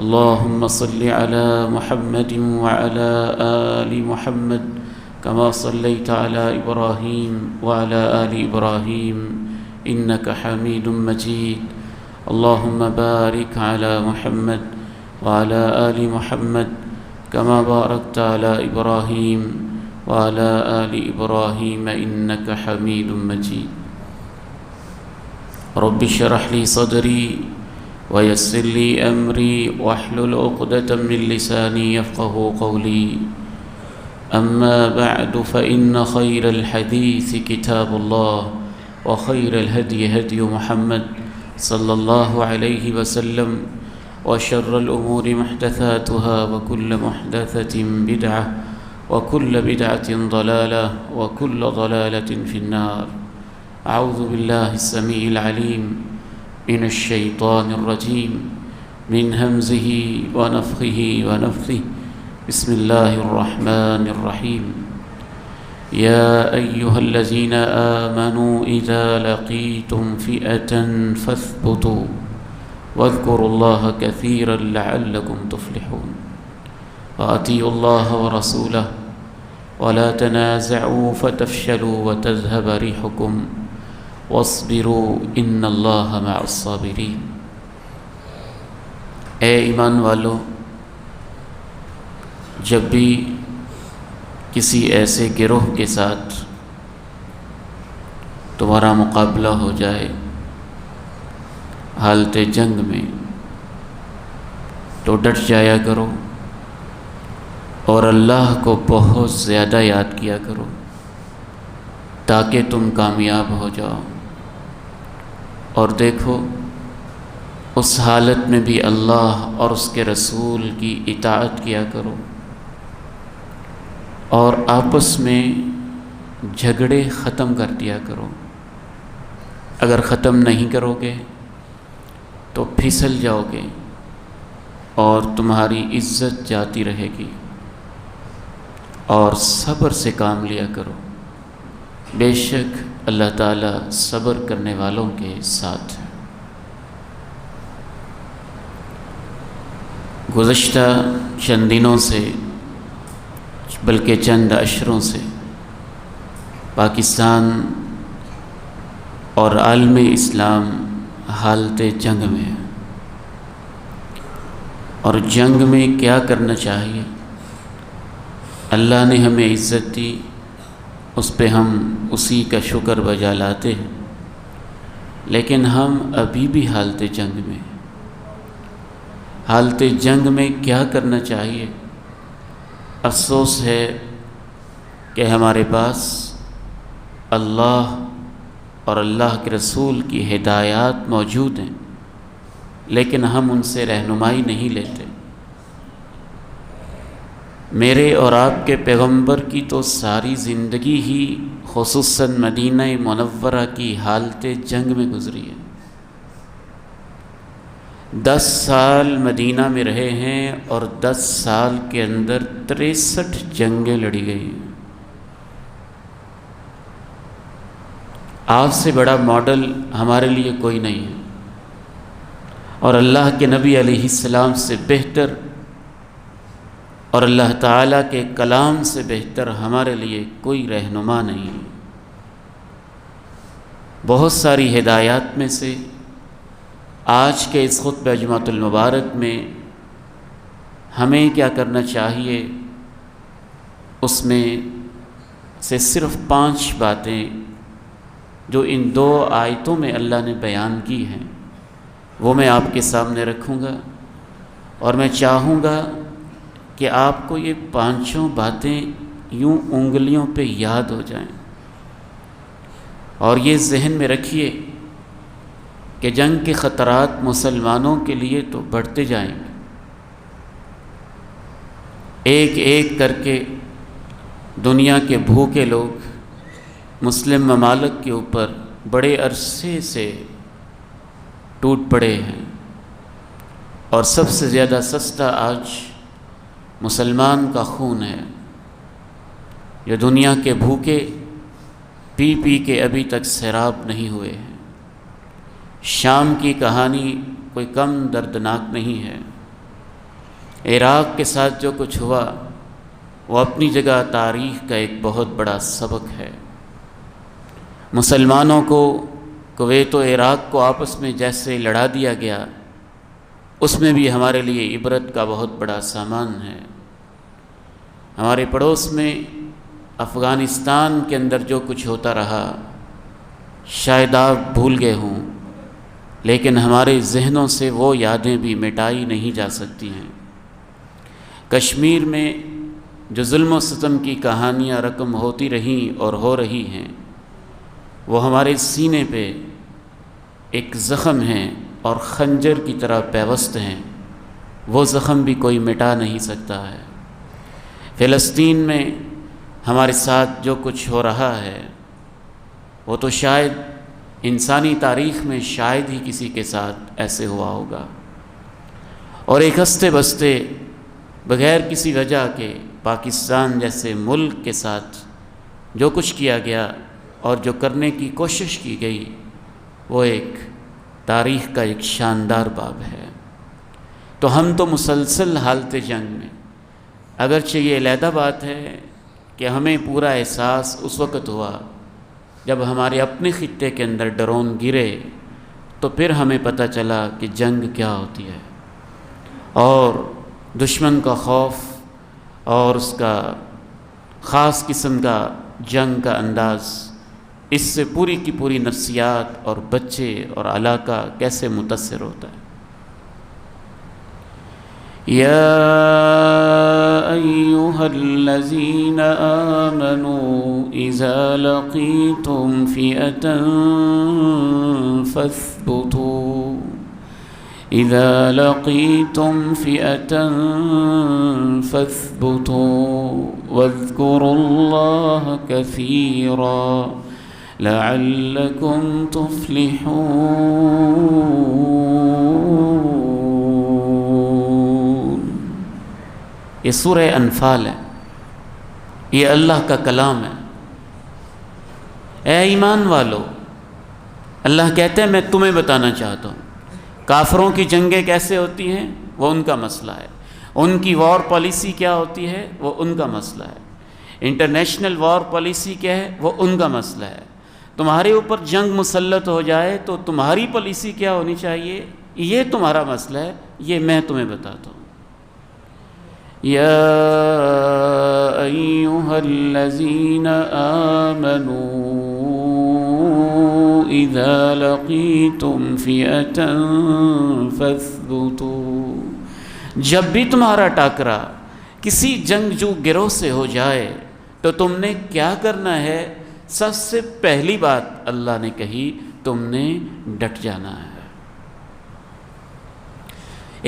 اللهم صل على محمد وعلى آل محمد كما صليت على إبراهيم وعلى آل إبراهيم إنك حميد مجيد. اللهم بارك على محمد وعلى آل محمد كما باركت على إبراهيم وعلى آل إبراهيم إنك حميد مجيد. رب اشرح لي صدري ويسر لي أمري واحلل عقدة من لساني يفقه قولي. أما بعد فإن خير الحديث كتاب الله وخير الهدي هدي محمد صلى الله عليه وسلم وشر الأمور محدثاتها وكل محدثة بدعة وكل بدعة ضلالة وكل ضلالة في النار. أعوذ بالله السميع العليم من الشيطان الرجيم من همزه ونفخه ونفثه. بسم الله الرحمن الرحيم. يا أيها الذين آمنوا إذا لقيتم فئة فاثبتوا واذكروا الله كثيرا لعلكم تفلحون. وأطيعوا الله ورسوله ولا تنازعوا فتفشلوا وتذهب ريحكم واصبروا ان اللہ مع الصابرین. اے ایمان والو، جب بھی کسی ایسے گروہ کے ساتھ تمہارا مقابلہ ہو جائے حالت جنگ میں، تو ڈٹ جایا کرو اور اللہ کو بہت زیادہ یاد کیا کرو تاکہ تم کامیاب ہو جاؤ. اور دیکھو، اس حالت میں بھی اللہ اور اس کے رسول کی اطاعت کیا کرو اور آپس میں جھگڑے ختم کر دیا کرو. اگر ختم نہیں کرو گے تو پھسل جاؤ گے اور تمہاری عزت جاتی رہے گی. اور صبر سے کام لیا کرو، بے شک اللہ تعالیٰ صبر کرنے والوں کے ساتھ ہے. گزشتہ چند دنوں سے بلکہ چند اشروں سے پاکستان اور عالم اسلام حالت جنگ میں ہے. اور جنگ میں کیا کرنا چاہیے؟ اللہ نے ہمیں عزت دی، اس پہ ہم اسی کا شکر بجا لاتے ہیں، لیکن ہم ابھی بھی حالت جنگ میں. حالت جنگ میں کیا کرنا چاہیے؟ افسوس ہے کہ ہمارے پاس اللہ اور اللہ کے رسول کی ہدایات موجود ہیں، لیکن ہم ان سے رہنمائی نہیں لیتے. میرے اور آپ کے پیغمبر کی تو ساری زندگی ہی خصوصاً مدینہ منورہ کی حالت جنگ میں گزری ہے. 10 سال مدینہ میں رہے ہیں اور 10 سال کے اندر 63 جنگیں لڑی گئی ہیں. آپ سے بڑا ماڈل ہمارے لیے کوئی نہیں ہے، اور اللہ کے نبی علیہ السلام سے بہتر اور اللہ تعالیٰ کے کلام سے بہتر ہمارے لیے کوئی رہنما نہیں ہے. بہت ساری ہدایات میں سے آج کے اس خطبہ جمعۃ المبارک میں ہمیں کیا کرنا چاہیے، اس میں سے صرف 5 باتیں جو ان 2 آیتوں میں اللہ نے بیان کی ہیں وہ میں آپ کے سامنے رکھوں گا، اور میں چاہوں گا کہ آپ کو یہ 5 باتیں یوں انگلیوں پہ یاد ہو جائیں. اور یہ ذہن میں رکھیے کہ جنگ کے خطرات مسلمانوں کے لیے تو بڑھتے جائیں گے. ایک ایک کر کے دنیا کے بھوکے لوگ مسلم ممالک کے اوپر بڑے عرصے سے ٹوٹ پڑے ہیں، اور سب سے زیادہ سستا آج مسلمان کا خون ہے. جو دنیا کے بھوکے پی پی کے ابھی تک سیراب نہیں ہوئے ہیں. شام کی کہانی کوئی کم دردناک نہیں ہے. عراق کے ساتھ جو کچھ ہوا وہ اپنی جگہ تاریخ کا ایک بہت بڑا سبق ہے۔ مسلمانوں کو کویت و عراق کو آپس میں جیسے لڑا دیا گیا، اس میں بھی ہمارے لیے عبرت کا بہت بڑا سامان ہے۔ ہمارے پڑوس میں افغانستان کے اندر جو کچھ ہوتا رہا شاید آپ بھول گئے ہوں، لیکن ہمارے ذہنوں سے وہ یادیں بھی مٹائی نہیں جا سکتی ہیں۔ کشمیر میں جو ظلم و ستم کی کہانیاں رقم ہوتی رہیں اور ہو رہی ہیں، وہ ہمارے سینے پہ ایک زخم ہیں اور خنجر کی طرح پیوست ہیں، وہ زخم بھی کوئی مٹا نہیں سکتا ہے۔ فلسطین میں ہمارے ساتھ جو کچھ ہو رہا ہے وہ تو شاید انسانی تاریخ میں شاید ہی کسی کے ساتھ ایسے ہوا ہوگا، اور ایک ہنستے بستے بغیر کسی وجہ کے پاکستان جیسے ملک کے ساتھ جو کچھ کیا گیا اور جو کرنے کی کوشش کی گئی وہ ایک تاریخ کا ایک شاندار باب ہے۔ تو ہم تو مسلسل حالت جنگ میں، اگرچہ یہ علیحدہ بات ہے کہ ہمیں پورا احساس اس وقت ہوا جب ہمارے اپنے خطے کے اندر ڈرون گرے، تو پھر ہمیں پتہ چلا کہ جنگ کیا ہوتی ہے، اور دشمن کا خوف اور اس کا خاص قسم کا جنگ کا انداز، اس سے پوری کی پوری نفسیات اور بچے اور علاقہ کیسے متاثر ہوتا ہے۔ یا ایھا الذین آمنوا اذا لقیتم فئۃ فاثبتوا اذا لقیتم فئۃ فاثبتوا واذکروا اللہ کثیرا لعلکم تفلحون۔ یہ سورہ انفال ہے، یہ اللہ کا کلام ہے۔ اے ایمان والو، اللہ کہتے ہیں میں تمہیں بتانا چاہتا ہوں کافروں کی جنگیں کیسے ہوتی ہیں، وہ ان کا مسئلہ ہے، ان کی وار پالیسی کیا ہوتی ہے، وہ ان کا مسئلہ ہے، انٹرنیشنل وار پالیسی کیا ہے، وہ ان کا مسئلہ ہے۔ تمہارے اوپر جنگ مسلط ہو جائے تو تمہاری پالیسی کیا ہونی چاہیے، یہ تمہارا مسئلہ ہے، یہ میں تمہیں بتاتا ہوں۔ یا ایھا الذین آمنوا اذا لقیتم فئۃ فاثبتوا، جب بھی تمہارا ٹاکرا کسی جنگجو گروہ سے ہو جائے تو تم نے کیا کرنا ہے؟ سب سے پہلی بات اللہ نے کہی، تم نے ڈٹ جانا ہے۔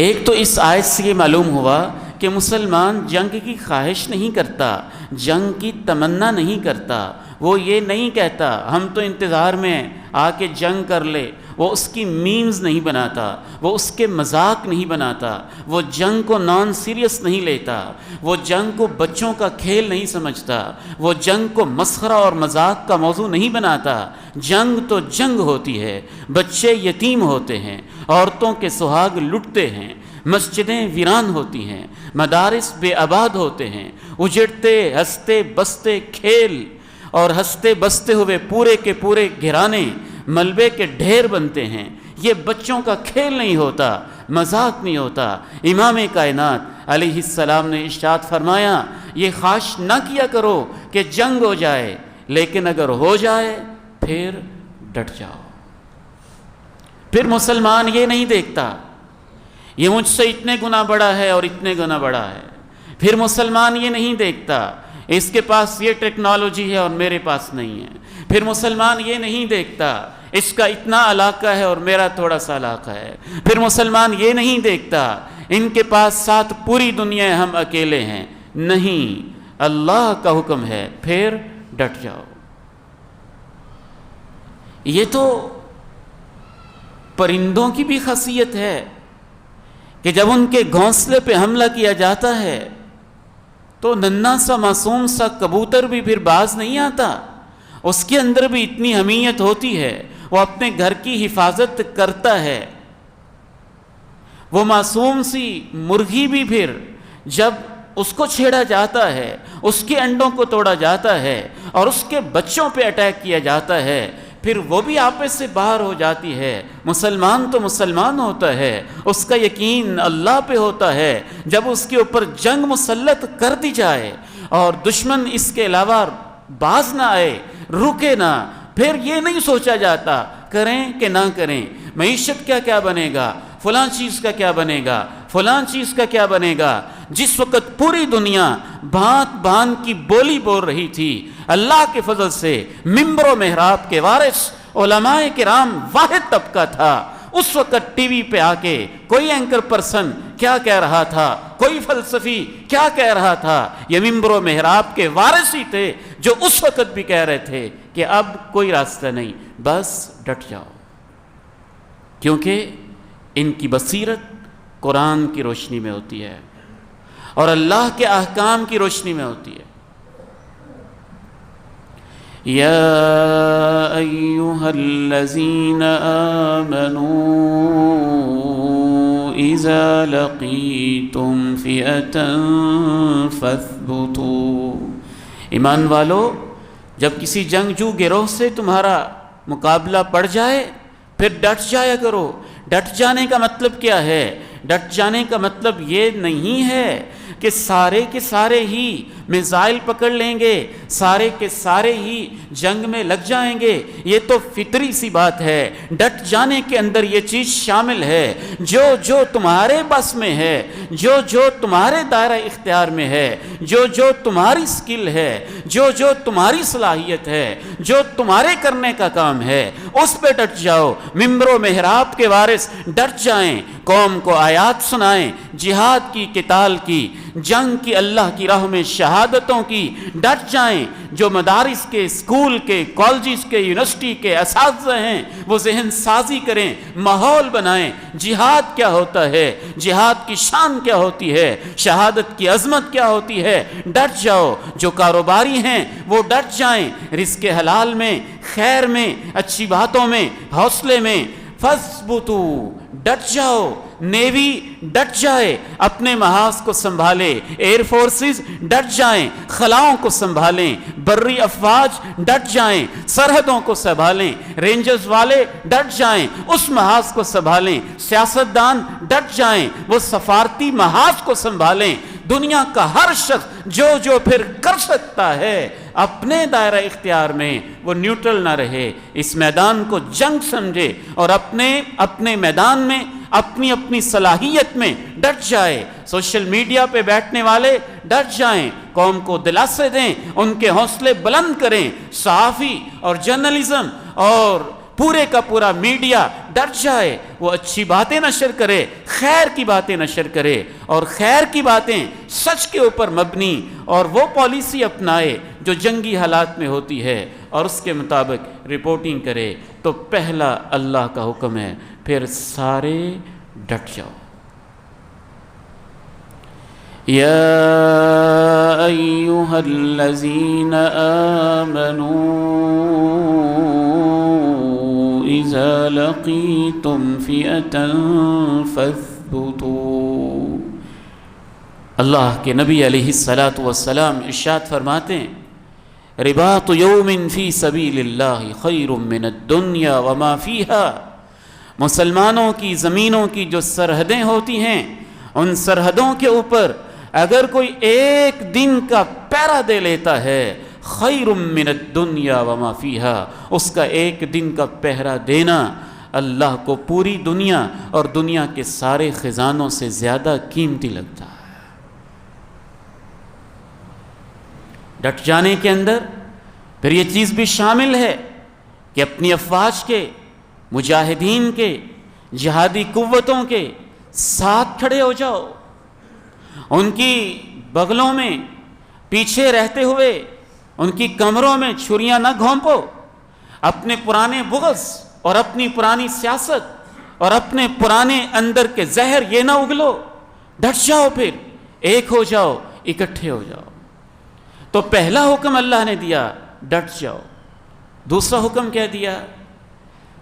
ایک تو اس آیت سے یہ معلوم ہوا کہ مسلمان جنگ کی خواہش نہیں کرتا، جنگ کی تمنا نہیں کرتا، وہ یہ نہیں کہتا ہم تو انتظار میں آ کے جنگ کر لے، وہ اس کی میمز نہیں بناتا، وہ اس کے مذاق نہیں بناتا، وہ جنگ کو نان سیریس نہیں لیتا، وہ جنگ کو بچوں کا کھیل نہیں سمجھتا، وہ جنگ کو مسخرہ اور مذاق کا موضوع نہیں بناتا۔ جنگ تو جنگ ہوتی ہے، بچے یتیم ہوتے ہیں، عورتوں کے سہاگ لٹتے ہیں، مسجدیں ویران ہوتی ہیں، مدارس بے آباد ہوتے ہیں، اجڑتے ہنستے بستے کھیل اور ہنستے بستے ہوئے پورے کے پورے گھرانے ملبے کے ڈھیر بنتے ہیں۔ یہ بچوں کا کھیل نہیں ہوتا، مذاق نہیں ہوتا۔ امام کائنات علیہ السلام نے ارشاد فرمایا، یہ خواہش نہ کیا کرو کہ جنگ ہو جائے، لیکن اگر ہو جائے پھر ڈٹ جاؤ۔ پھر مسلمان یہ نہیں دیکھتا یہ مجھ سے اتنے گنا بڑا ہے اور اتنے گنا بڑا ہے، پھر مسلمان یہ نہیں دیکھتا اس کے پاس یہ ٹیکنالوجی ہے اور میرے پاس نہیں ہے، پھر مسلمان یہ نہیں دیکھتا اس کا اتنا علاقہ ہے اور میرا تھوڑا سا علاقہ ہے، پھر مسلمان یہ نہیں دیکھتا ان کے پاس ساتھ پوری دنیا ہے ہم اکیلے ہیں۔ نہیں، اللہ کا حکم ہے پھر ڈٹ جاؤ۔ یہ تو پرندوں کی بھی خاصیت ہے کہ جب ان کے گھونسلے پہ حملہ کیا جاتا ہے تو ننھا سا معصوم سا کبوتر بھی پھر باز نہیں آتا، اس کے اندر بھی اتنی حمیت ہوتی ہے، وہ اپنے گھر کی حفاظت کرتا ہے۔ وہ معصوم سی مرغی بھی پھر جب اس کو چھیڑا جاتا ہے، اس کے انڈوں کو توڑا جاتا ہے اور اس کے بچوں پہ اٹیک کیا جاتا ہے، پھر وہ بھی آپس سے باہر ہو جاتی ہے۔ مسلمان تو مسلمان ہوتا ہے، اس کا یقین اللہ پہ ہوتا ہے۔ جب اس کے اوپر جنگ مسلط کر دی جائے اور دشمن اس کے علاوہ باز نہ آئے، رکے نہ، پھر یہ نہیں سوچا جاتا کریں کہ نہ کریں، معیشت کا کیا بنے گا، فلاں چیز کا کیا بنے گا، فلاں چیز کا کیا بنے گا۔ جس وقت پوری دنیا بھانت بھانت کی بولی بول رہی تھی، اللہ کے فضل سے ممبر و محراب کے وارث علماء کرام واحد طبقہ تھا، اس وقت ٹی وی پہ آ کے کوئی اینکر پرسن کیا کہہ رہا تھا، کوئی فلسفی کیا کہہ رہا تھا، یہ ممبر و محراب کے وارث ہی تھے جو اس وقت بھی کہہ رہے تھے کہ اب کوئی راستہ نہیں، بس ڈٹ جاؤ، کیونکہ ان کی بصیرت قرآن کی روشنی میں ہوتی ہے اور اللہ کے احکام کی روشنی میں ہوتی ہے۔ یا ایہا الذین آمنوا اذا لقیتم فئۃ فاثبتوا، ایمان والو جب کسی جنگجو گروہ سے تمہارا مقابلہ پڑ جائے پھر ڈٹ جایا کرو۔ ڈٹ جانے کا مطلب کیا ہے؟ ڈٹ جانے کا مطلب یہ نہیں ہے کہ سارے کے سارے ہی میزائل پکڑ لیں گے، سارے کے سارے ہی جنگ میں لگ جائیں گے، یہ تو فطری سی بات ہے۔ ڈٹ جانے کے اندر یہ چیز شامل ہے، جو جو تمہارے بس میں ہے، جو جو تمہارے دائرہ اختیار میں ہے، جو جو تمہاری سکل ہے، جو جو تمہاری صلاحیت ہے، جو تمہارے کرنے کا کام ہے، اس پہ ڈٹ جاؤ۔ ممبر و محراب کے وارث ڈٹ جائیں، قوم کو آیات سنائیں، جہاد کی، قتال کی، جنگ کی، اللہ کی راہ میں شہادتوں کی، ڈٹ جائیں۔ جو مدارس کے، اسکول کے، کالجز کے، یونیورسٹی کے اساتذہ ہیں وہ ذہن سازی کریں، ماحول بنائیں، جہاد کیا ہوتا ہے، جہاد کی شان کیا ہوتی ہے، شہادت کی عظمت کیا ہوتی ہے، ڈٹ جاؤ۔ جو کاروباری ہیں وہ ڈٹ جائیں، رزق حلال میں، خیر میں، اچھی باتوں میں، حوصلے میں۔ فَاثْبُتُوا، ڈٹ جاؤ۔ نیوی ڈٹ جائے، اپنے محاذ کو سنبھالے، ایئر فورسز ڈٹ جائیں، خلاؤں کو سنبھالیں، بری افواج ڈٹ جائیں، سرحدوں کو سنبھالیں، رینجرز والے ڈٹ جائیں، اس محاذ کو سنبھالیں، سیاستدان ڈٹ جائیں، وہ سفارتی محاذ کو سنبھالیں۔ دنیا کا ہر شخص جو پھر کر سکتا ہے اپنے دائرہ اختیار میں، وہ نیوٹرل نہ رہے، اس میدان کو جنگ سمجھے اور اپنے میدان میں، اپنی اپنی صلاحیت میں ڈٹ جائے۔ سوشل میڈیا پہ بیٹھنے والے ڈٹ جائیں، قوم کو دلاسے دیں، ان کے حوصلے بلند کریں۔ صحافی اور جرنلزم اور پورے کا پورا میڈیا ڈٹ جائے، وہ اچھی باتیں نشر کرے، خیر کی باتیں نشر کرے، اور خیر کی باتیں سچ کے اوپر مبنی، اور وہ پالیسی اپنائے جو جنگی حالات میں ہوتی ہے اور اس کے مطابق رپورٹنگ کرے۔ تو پہلا اللہ کا حکم ہے، پھر سارے ڈٹ جاؤ۔ یا ایہا الذین آمنوا اذا لقیتم فئۃ فاثبتوا، اللہ کے نبی علیہ الصلاۃ والسلام ارشاد فرماتے ہیں، رباط یوم فی سبیل اللہ خیر من الدنیا وما فیہا، مسلمانوں کی زمینوں کی جو سرحدیں ہوتی ہیں، ان سرحدوں کے اوپر اگر کوئی ایک دن کا پہرا دے لیتا ہے، خیر من الدنیا وما فیہا، اس کا ایک دن کا پہرا دینا اللہ کو پوری دنیا اور دنیا کے سارے خزانوں سے زیادہ قیمتی لگتا ہے۔ ڈٹ جانے کے اندر پھر یہ چیز بھی شامل ہے کہ اپنی افواج کے، مجاہدین کے، جہادی قوتوں کے ساتھ کھڑے ہو جاؤ، ان کی بغلوں میں پیچھے رہتے ہوئے ان کی کمروں میں چھریاں نہ گھونپو، اپنے پرانے بغض اور اپنی پرانی سیاست اور اپنے پرانے اندر کے زہر یہ نہ اگلو، ڈٹ جاؤ، پھر ایک ہو جاؤ، اکٹھے ہو جاؤ۔ تو پہلا حکم اللہ نے دیا، ڈٹ جاؤ۔ دوسرا حکم کیا دیا؟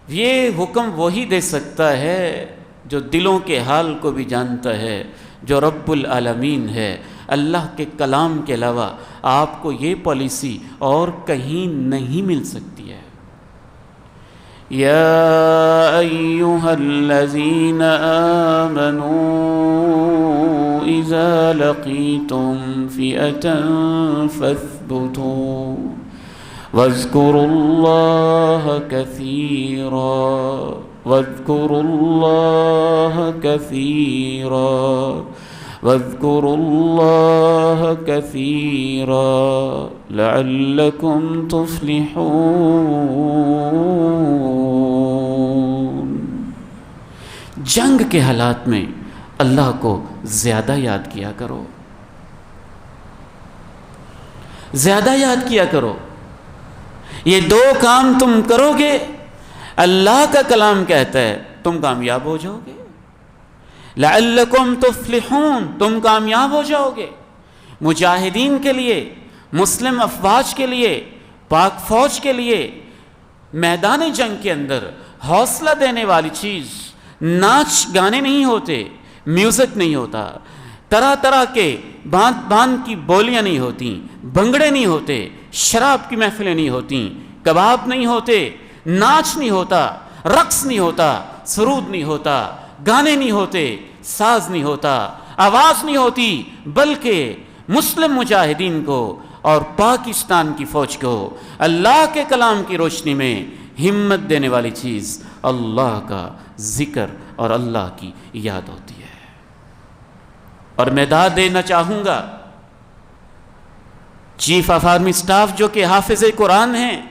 یہ حکم وہی دے سکتا ہے جو دلوں کے حال کو بھی جانتا ہے، جو رب العالمین ہے، اللہ کے کلام کے علاوہ آپ کو یہ پالیسی اور کہیں نہیں مل سکتی ہے۔ یا ایھا الذین آمنوا اذا لقیتم فئۃ فاثبتوا واذکروا اللہ کثیرا واذکروا اللہ کثیرا واذکروا اللہ کثیرا لعلکم تفلحون۔ جنگ کے حالات میں اللہ کو زیادہ یاد کیا کرو، زیادہ یاد کیا کرو۔ یہ دو کام تم کرو گے، اللہ کا کلام کہتا ہے تم کامیاب ہو جاؤ گے۔ لعلکم تفلحون، تم کامیاب ہو جاؤ گے۔ مجاہدین کے لیے، مسلم افواج کے لیے، پاک فوج کے لیے میدان جنگ کے اندر حوصلہ دینے والی چیز ناچ گانے نہیں ہوتے، میوزک نہیں ہوتا، طرح طرح کے باندھ باندھ کی بولیاں نہیں ہوتی، بھنگڑے نہیں ہوتے، شراب کی محفلیں نہیں ہوتی، کباب نہیں ہوتے، ناچ نہیں ہوتا، رقص نہیں ہوتا، سرود نہیں ہوتا، گانے نہیں ہوتے، ساز نہیں ہوتا، آواز نہیں ہوتی، بلکہ مسلم مجاہدین کو اور پاکستان کی فوج کو اللہ کے کلام کی روشنی میں ہمت دینے والی چیز اللہ کا ذکر اور اللہ کی یاد ہوتی ہے۔ اور میں داد دینا چاہوں گا چیف آف آرمی سٹاف جو کہ حافظ قرآن ہیں،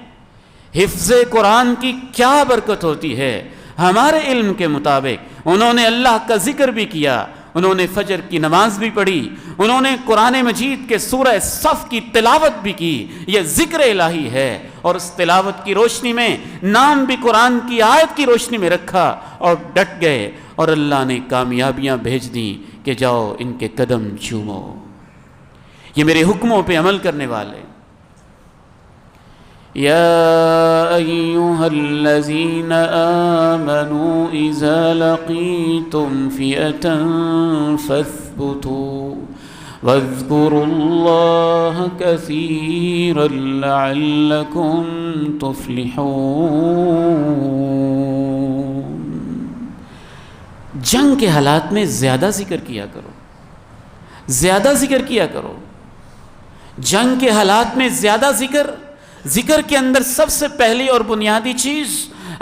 حفظ قرآن کی کیا برکت ہوتی ہے۔ ہمارے علم کے مطابق انہوں نے اللہ کا ذکر بھی کیا، انہوں نے فجر کی نماز بھی پڑھی، انہوں نے قرآن مجید کے سورہ صف کی تلاوت بھی کی۔ یہ ذکر الہی ہے، اور اس تلاوت کی روشنی میں نام بھی قرآن کی آیت کی روشنی میں رکھا اور ڈٹ گئے، اور اللہ نے کامیابیاں بھیج دیں کہ جاؤ ان کے قدم چومو، یہ میرے حکموں پہ عمل کرنے والے۔ یا ایھا الذین آمنوا اذا لقیتم فئۃ فاثبتوا واذکروا اللہ کثیرا لعلکم تفلحون۔ جنگ کے حالات میں زیادہ ذکر کیا کرو، زیادہ ذکر کیا کرو۔ جنگ کے حالات میں زیادہ ذکر کے اندر سب سے پہلی اور بنیادی چیز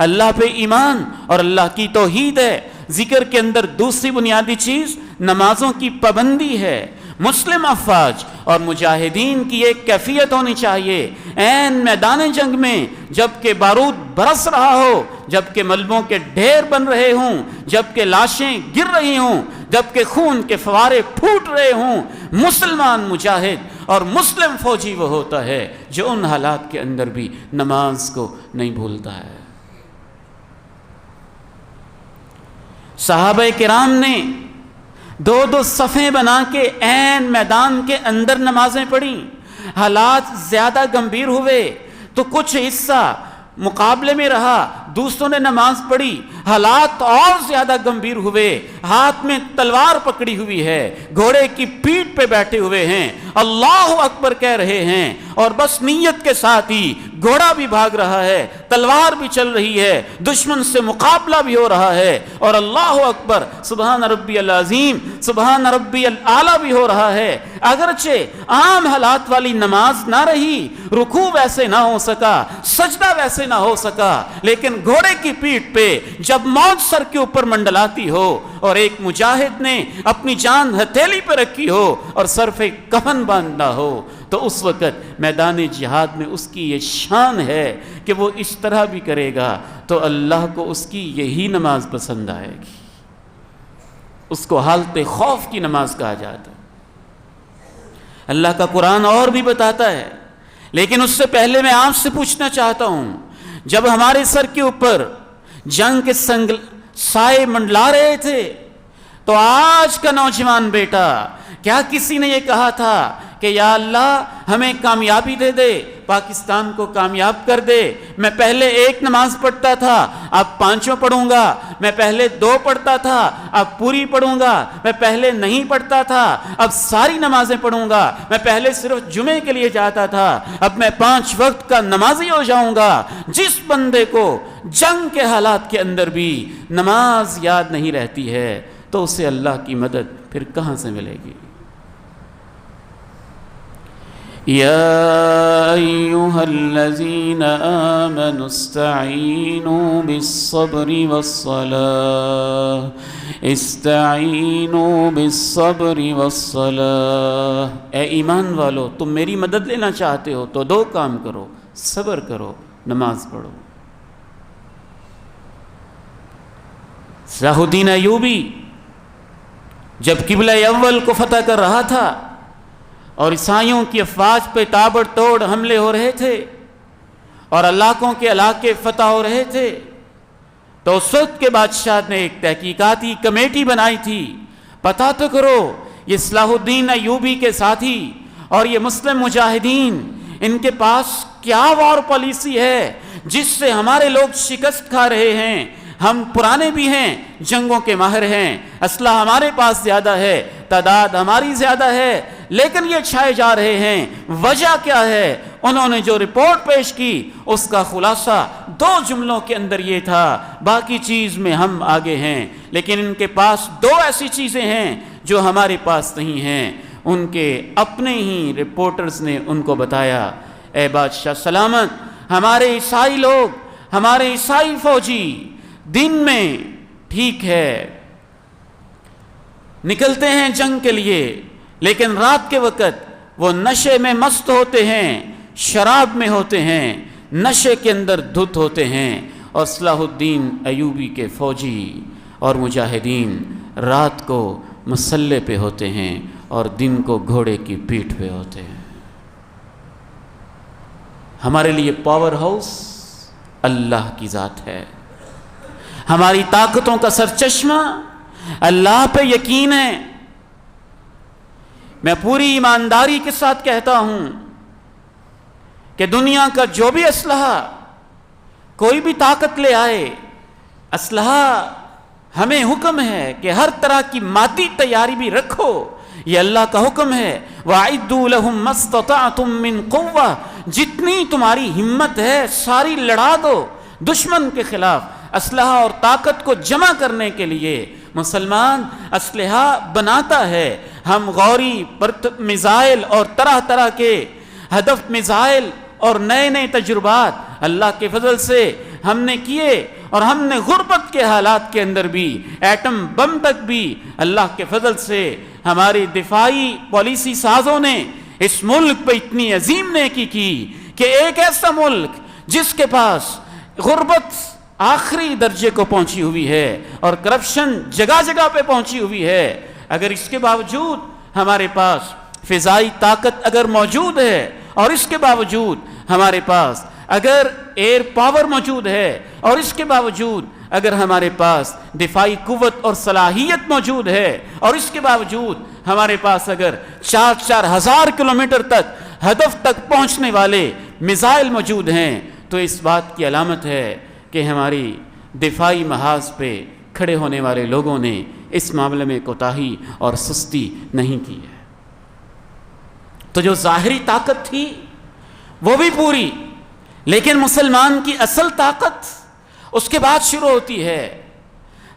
اللہ پہ ایمان اور اللہ کی توحید ہے۔ ذکر کے اندر دوسری بنیادی چیز نمازوں کی پابندی ہے۔ مسلم افواج اور مجاہدین کی ایک کیفیت ہونی چاہیے، عین میدان جنگ میں جب کہ بارود برس رہا ہو، جب کہ ملبوں کے ڈھیر بن رہے ہوں، جب کہ لاشیں گر رہی ہوں، جب کہ خون کے فوارے پھوٹ رہے ہوں، مسلمان مجاہد اور مسلم فوجی وہ ہوتا ہے جو ان حالات کے اندر بھی نماز کو نہیں بھولتا ہے۔ صحابہ کرام نے دو دو صفیں بنا کے عین میدان کے اندر نمازیں پڑھیں۔ حالات زیادہ گمبھیر ہوئے تو کچھ حصہ مقابلے میں رہا، دوسروں نے نماز پڑھی۔ حالات اور زیادہ گمبھیر ہوئے، ہاتھ میں تلوار پکڑی ہوئی ہے، گھوڑے کی پیٹھ پہ بیٹھے ہوئے ہیں، اللہ اکبر کہہ رہے ہیں، اور بس نیت کے ساتھ ہی گھوڑا بھی بھاگ رہا ہے، تلوار بھی چل رہی ہے، دشمن سے مقابلہ بھی ہو رہا ہے، اور اللہ اکبر سبحان ربی العظیم سبحان ربی الاعلیٰ بھی ہو رہا ہے۔ اگرچہ عام حالات والی نماز نہ رہی، رکوع ویسے نہ ہو سکا، سجدہ ویسے نہ ہو سکا، لیکن گھوڑے کی پیٹھ پہ جب موت سر کے اوپر منڈلاتی ہو اور ایک مجاہد نے اپنی جان ہتھیلی پہ رکھی ہو اور سر پہ کفن باندھا ہو، تو اس وقت میدان جہاد میں اس کی یہ شان ہے کہ وہ اس طرح بھی کرے گا تو اللہ کو اس کی یہی نماز پسند آئے گی۔ اس کو حالت خوف کی نماز کہا جاتا ہے۔ اللہ کا قرآن اور بھی بتاتا ہے، لیکن اس سے پہلے میں آپ سے پوچھنا چاہتا ہوں، جب ہمارے سر کے اوپر جنگ کے سائے منڈلا رہے تھے تو آج کا نوجوان بیٹا کیا کسی نے یہ کہا تھا کہ یا اللہ ہمیں کامیابی دے دے، پاکستان کو کامیاب کر دے۔ میں پہلے 1 نماز پڑھتا تھا، اب 5 پڑھوں گا۔ میں پہلے 2 پڑھتا تھا، اب پوری پڑھوں گا۔ میں پہلے نہیں پڑھتا تھا، اب ساری نمازیں پڑھوں گا۔ میں پہلے صرف جمعے کے لیے جاتا تھا، اب میں 5 وقت کا نمازی ہو جاؤں گا۔ جس بندے کو جنگ کے حالات کے اندر بھی نماز یاد نہیں رہتی ہے تو اسے اللہ کی مدد پھر کہاں سے ملے گی؟ یا ایہا الذین آمنوا استعینوا بالصبر والصلاة استعینوا بالصبر والصلاة، اے ایمان والو تم میری مدد لینا چاہتے ہو تو 2 کام کرو، صبر کرو، نماز پڑھو۔ صلاح الدین ایوبی جب قبلہ اول کو فتح کر رہا تھا اور عیسائیوں کی افواج پہ تابڑ توڑ حملے ہو رہے تھے اور علاقوں کے علاقے فتح ہو رہے تھے، تو اس وقت کے بادشاہ نے ایک تحقیقاتی کمیٹی بنائی تھی، پتہ تو کرو یہ صلاح الدین ایوبی کے ساتھی اور یہ مسلم مجاہدین ان کے پاس کیا وار پالیسی ہے جس سے ہمارے لوگ شکست کھا رہے ہیں۔ ہم پرانے بھی ہیں، جنگوں کے ماہر ہیں، اسلحہ ہمارے پاس زیادہ ہے، تعداد ہماری زیادہ ہے، لیکن یہ چھائے جا رہے ہیں۔ وجہ کیا ہے؟ انہوں نے جو رپورٹ پیش کی اس کا خلاصہ 2 جملوں کے اندر یہ تھا، باقی چیز میں ہم آگے ہیں، لیکن ان کے پاس 2 ایسی چیزیں ہیں جو ہمارے پاس نہیں ہیں۔ ان کے اپنے ہی رپورٹرز نے ان کو بتایا، اے بادشاہ سلامت، ہمارے عیسائی لوگ، ہمارے عیسائی فوجی دن میں ٹھیک ہے نکلتے ہیں جنگ کے لیے، لیکن رات کے وقت وہ نشے میں مست ہوتے ہیں، شراب میں ہوتے ہیں، نشے کے اندر دھت ہوتے ہیں۔ اور صلاح الدین ایوبی کے فوجی اور مجاہدین رات کو مسلح پہ ہوتے ہیں اور دن کو گھوڑے کی پیٹھ پہ ہوتے ہیں۔ ہمارے لیے پاور ہاؤس اللہ کی ذات ہے، ہماری طاقتوں کا سرچشمہ اللہ پہ یقین ہے۔ میں پوری ایمانداری کے ساتھ کہتا ہوں کہ دنیا کا جو بھی اسلحہ کوئی بھی طاقت لے آئے، اسلحہ ہمیں حکم ہے کہ ہر طرح کی مادی تیاری بھی رکھو، یہ اللہ کا حکم ہے۔ وَأَعِدُّوا لَهُم مَّا اسْتَطَعْتُم مِّن قُوَّةٍ، جتنی تمہاری ہمت ہے ساری لڑا دو دشمن کے خلاف۔ اسلحہ اور طاقت کو جمع کرنے کے لیے مسلمان اسلحہ بناتا ہے۔ ہم غوری میزائل اور طرح طرح کے ہدف میزائل اور نئے نئے تجربات اللہ کے فضل سے ہم نے کیے، اور ہم نے غربت کے حالات کے اندر بھی ایٹم بم تک بھی اللہ کے فضل سے ہماری دفاعی پالیسی سازوں نے اس ملک پہ اتنی عظیم نیکی کی کہ ایک ایسا ملک جس کے پاس غربت آخری درجے کو پہنچی ہوئی ہے اور کرپشن جگہ جگہ پہ پہنچی ہوئی ہے، اگر اس کے باوجود ہمارے پاس فضائی طاقت اگر موجود ہے، اور اس کے باوجود ہمارے پاس اگر ایئر پاور موجود ہے، اور اس کے باوجود اگر ہمارے پاس دفاعی قوت اور صلاحیت موجود ہے، اور اس کے باوجود ہمارے پاس اگر 4,000 کلومیٹر تک ہدف تک پہنچنے والے میزائل موجود ہیں، تو اس بات کی علامت ہے کہ ہماری دفاعی محاذ پہ کھڑے ہونے والے لوگوں نے اس معاملے میں کوتاہی اور سستی نہیں کی ہے۔ تو جو ظاہری طاقت تھی وہ بھی پوری، لیکن مسلمان کی اصل طاقت اس کے بعد شروع ہوتی ہے۔